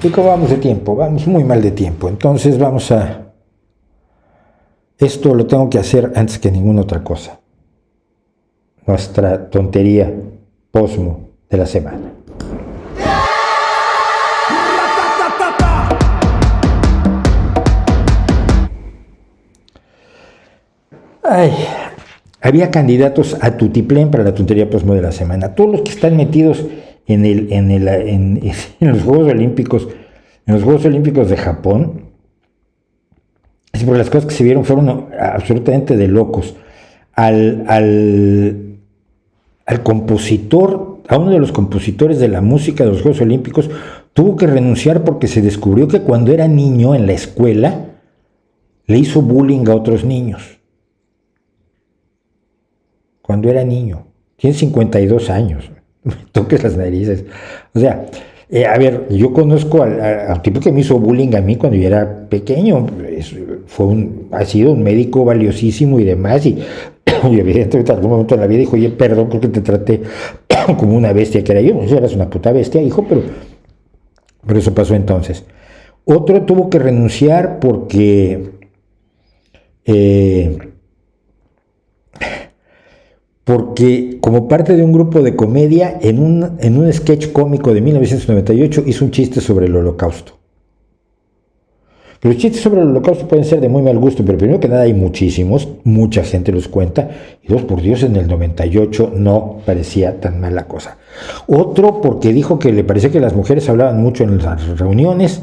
¿Y cómo vamos de tiempo? Vamos muy mal de tiempo. Entonces esto lo tengo que hacer antes que ninguna otra cosa. Nuestra tontería posmo de la semana. Ay, había candidatos a tutiplén para la tontería posmo de la semana. Todos los que están metidos en los Juegos Olímpicos, en los Juegos Olímpicos de Japón, es porque las cosas que se vieron fueron absolutamente de locos. Al compositor, a uno de los compositores de la música de los Juegos Olímpicos, tuvo que renunciar porque se descubrió que cuando era niño en la escuela le hizo bullying a otros niños. Cuando era niño, tiene 52 años, me toques las narices. O sea, a ver, yo conozco al tipo que me hizo bullying a mí cuando yo era pequeño. Ha sido un médico valiosísimo y demás, y evidentemente en algún momento de la vida dijo: oye, perdón, creo que te traté como una bestia que era yo. Pues eras una puta bestia, hijo, pero eso pasó entonces. Otro tuvo que renunciar porque como parte de un grupo de comedia, en un sketch cómico de 1998 hizo un chiste sobre el Holocausto. Los chistes sobre el Holocausto pueden ser de muy mal gusto, pero primero que nada hay muchísimos, mucha gente los cuenta, y dos, por Dios, en el 98 no parecía tan mala cosa. Otro porque dijo que le parecía que las mujeres hablaban mucho en las reuniones,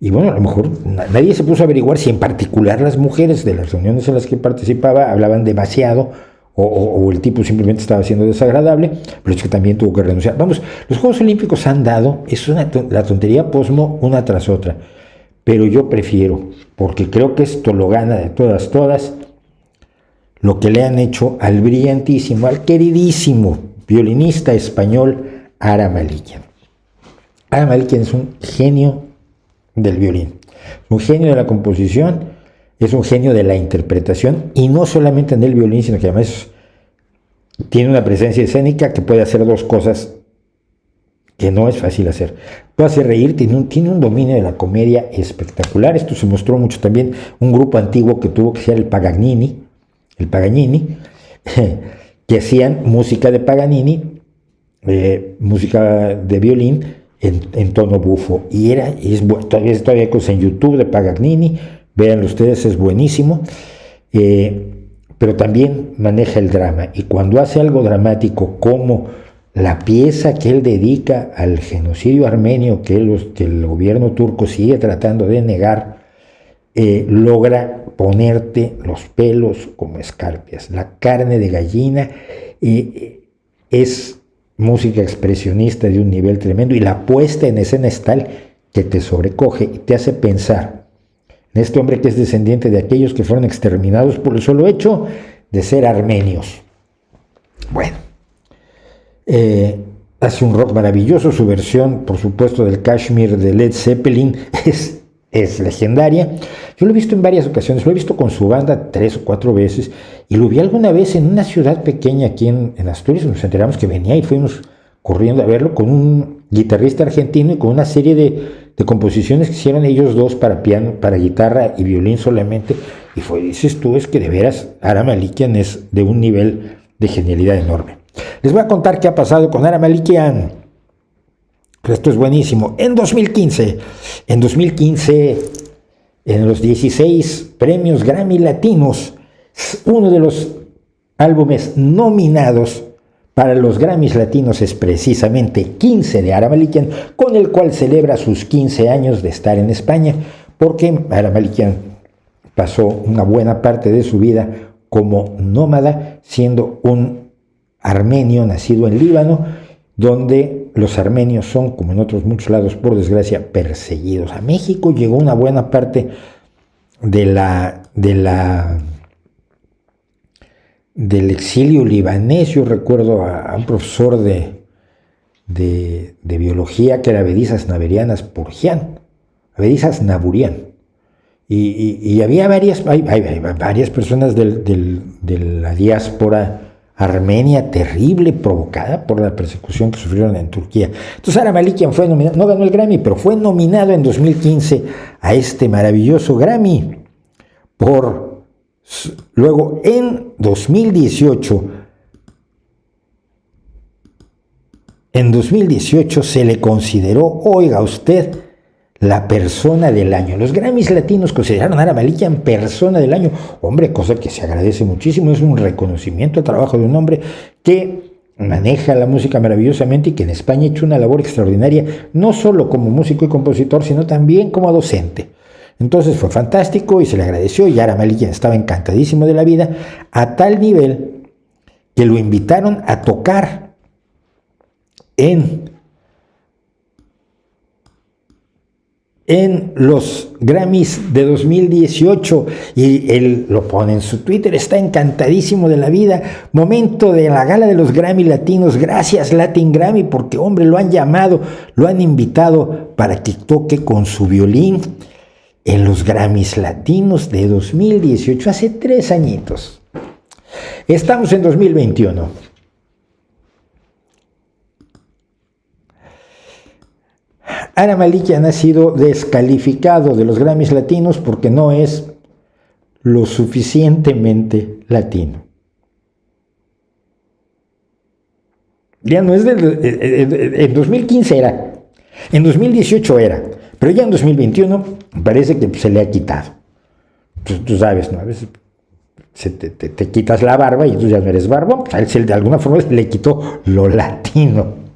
y bueno, a lo mejor nadie se puso a averiguar si en particular las mujeres de las reuniones en las que participaba hablaban demasiado, o el tipo simplemente estaba siendo desagradable, pero es que también tuvo que renunciar. Vamos, los Juegos Olímpicos han dado, la tontería posmo una tras otra, pero yo prefiero, porque creo que esto lo gana de todas, lo que le han hecho al brillantísimo, al queridísimo violinista español Ara Malikian. Ara Malikian es un genio del violín, un genio de la composición, es un genio de la interpretación, y no solamente en el violín, sino que además tiene una presencia escénica que puede hacer dos cosas que no es fácil hacer. Puede hacer reír, tiene un dominio de la comedia espectacular. Esto se mostró mucho también un grupo antiguo que tuvo, que ser el Paganini, que hacían música de Paganini, música de violín en tono bufo, y todavía hay cosas en YouTube de Paganini. Véanlo ustedes, es buenísimo, pero también maneja el drama, y cuando hace algo dramático como la pieza que él dedica al genocidio armenio que el gobierno turco sigue tratando de negar, logra ponerte los pelos como escarpias, la carne de gallina. Es música expresionista de un nivel tremendo, y la puesta en escena es tal que te sobrecoge y te hace pensar en este hombre que es descendiente de aquellos que fueron exterminados por el solo hecho de ser armenios. Bueno, hace un rock maravilloso. Su versión, por supuesto, del Kashmir de Led Zeppelin es legendaria. Yo lo he visto en varias ocasiones, lo he visto con su banda 3 o 4 veces, y lo vi alguna vez en una ciudad pequeña aquí en Asturias. Nos enteramos que venía y fuimos corriendo a verlo con un guitarrista argentino y con una serie de composiciones que hicieron ellos dos para piano, para guitarra y violín solamente. Y dices tú, es que de veras Ara Malikian es de un nivel de genialidad enorme. Les voy a contar qué ha pasado con Ara Malikian. Esto es buenísimo. En 2015, en los 16 premios Grammy Latinos, uno de los álbumes nominados para los Grammys Latinos es precisamente 15 de Ara Malikian, con el cual celebra sus 15 años de estar en España, porque Ara Malikian pasó una buena parte de su vida como nómada, siendo un armenio nacido en Líbano, donde los armenios son, como en otros muchos lados, por desgracia, perseguidos. A México llegó una buena parte del exilio libanés. Yo recuerdo a un profesor de biología que era Abedizas Naburian, y había varias personas de la diáspora Armenia terrible, provocada por la persecución que sufrieron en Turquía. Entonces Ara Malikian fue nominado, no ganó el Grammy, pero fue nominado en 2015 a este maravilloso Grammy. Luego en 2018 se le consideró, oiga usted, la persona del año. Los Grammys latinos consideraron a Ara Malikian persona del año. Hombre, cosa que se agradece muchísimo. Es un reconocimiento al trabajo de un hombre que maneja la música maravillosamente y que en España ha hecho una labor extraordinaria, no solo como músico y compositor, sino también como docente. Entonces fue fantástico y se le agradeció, y Ara Malikian estaba encantadísimo de la vida, a tal nivel que lo invitaron a tocar en los Grammys de 2018, y él lo pone en su Twitter, está encantadísimo de la vida, momento de la gala de los Grammy latinos, gracias Latin Grammy, porque hombre, lo han llamado, lo han invitado para que toque con su violín en los Grammys latinos de 2018, hace 3 añitos. Estamos en 2021. Ara Malikian ha sido descalificado de los Grammys latinos porque no es lo suficientemente latino. Ya no es en 2015 era, en 2018 era, pero ya en 2021 parece que se le ha quitado. Tú sabes, ¿no? A veces te quitas la barba y tú ya no eres barbón. A él de alguna forma se le quitó lo latino.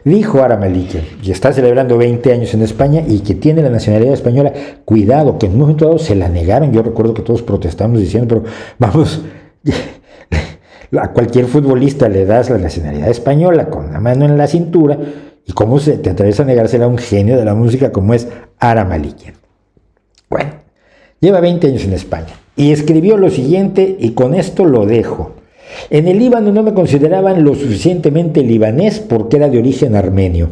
Dijo Ara Malikian, y está celebrando 20 años en España y que tiene la nacionalidad española. Cuidado, que en un momento dado se la negaron. Yo recuerdo que todos protestamos diciendo, pero vamos, a cualquier futbolista le das la nacionalidad española con la mano en la cintura, y cómo te atreves a negársela a un genio de la música como es Ara Malikian. Bueno, lleva 20 años en España y escribió lo siguiente, y con esto lo dejo. En el Líbano no me consideraban lo suficientemente libanés porque era de origen armenio.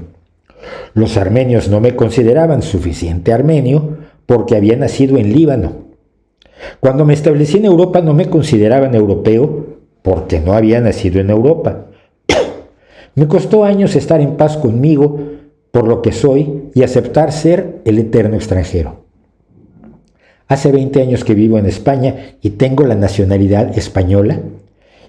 Los armenios no me consideraban suficiente armenio porque había nacido en Líbano. Cuando me establecí en Europa no me consideraban europeo porque no había nacido en Europa. Me costó años estar en paz conmigo por lo que soy y aceptar ser el eterno extranjero. Hace 20 años que vivo en España y tengo la nacionalidad española,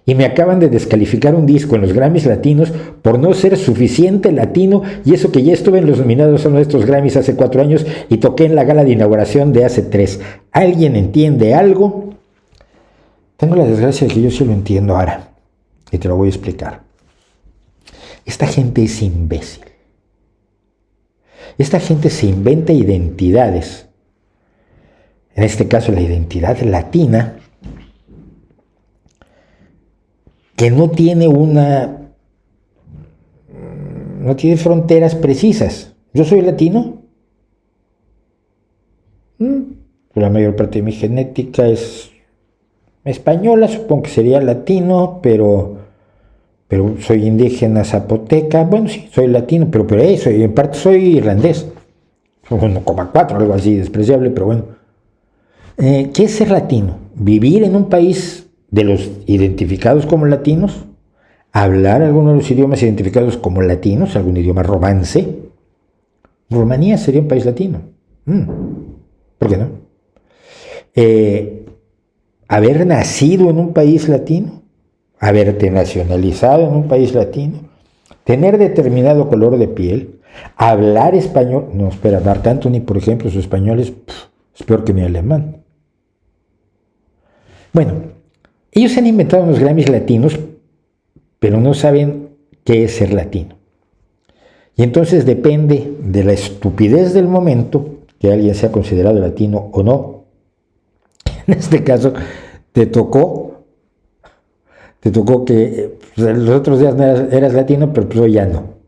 y me acaban de descalificar un disco en los Grammys latinos por no ser suficiente latino, y eso que ya estuve en los nominados a nuestros Grammys hace 4 años y toqué en la gala de inauguración de hace 3. ¿Alguien entiende algo? Tengo la desgracia de que yo sí lo entiendo ahora, y te lo voy a explicar. Esta gente es imbécil. Esta gente se inventa identidades. En este caso, la identidad latina, que no tiene fronteras precisas. ¿Yo soy latino? La mayor parte de mi genética es española, supongo que sería latino, pero soy indígena zapoteca. Bueno, sí, soy latino, pero eso, y en parte soy irlandés. 1,4, algo así, despreciable, pero bueno. ¿Qué es ser latino? Vivir en un país de los identificados como latinos, hablar alguno de los idiomas identificados como latinos, algún idioma romance. Rumanía sería un país latino. ¿Por qué no? Haber nacido en un país latino, haberte nacionalizado en un país latino, tener determinado color de piel, hablar español. No, espera, Marc Anthony, por ejemplo, su español es peor que mi alemán. Bueno, ellos han inventado unos Grammys latinos, pero no saben qué es ser latino. Y entonces depende de la estupidez del momento que alguien sea considerado latino o no. En este caso, te tocó que los otros días no eras latino, pero pues hoy ya no.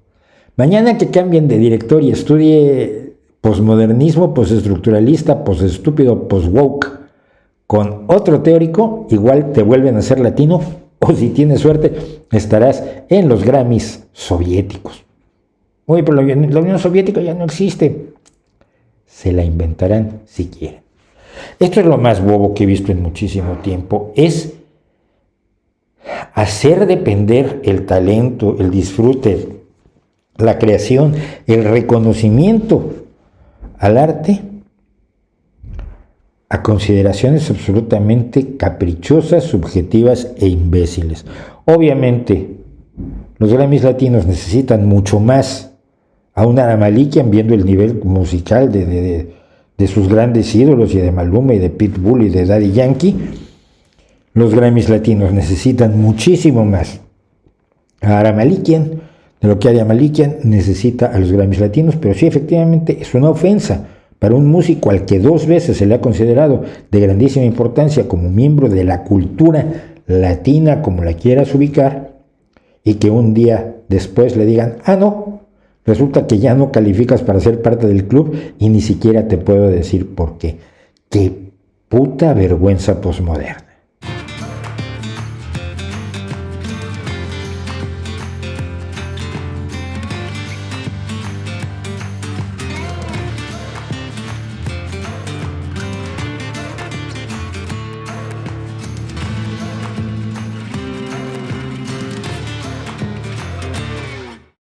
Mañana que cambien de director y estudie posmodernismo, postestructuralista, postestúpido, postwoke, con otro teórico, igual te vuelven a ser latino, o si tienes suerte, estarás en los Grammys soviéticos. Uy, pero la Unión Soviética ya no existe. Se la inventarán si quieren. Esto es lo más bobo que he visto en muchísimo tiempo. Es hacer depender el talento, el disfrute, la creación, el reconocimiento al arte a consideraciones absolutamente caprichosas, subjetivas e imbéciles. Obviamente, los Grammys latinos necesitan mucho más a un Ara Malikian, viendo el nivel musical de sus grandes ídolos, y de Maluma, y de Pitbull, y de Daddy Yankee. Los Grammys latinos necesitan muchísimo más a Ara Malikian de lo que Ara Malikian necesita a los Grammys latinos, pero sí, efectivamente, es una ofensa para un músico al que 2 veces se le ha considerado de grandísima importancia como miembro de la cultura latina, como la quieras ubicar, y que un día después le digan, no, resulta que ya no calificas para ser parte del club y ni siquiera te puedo decir por qué. ¡Qué puta vergüenza posmoderna!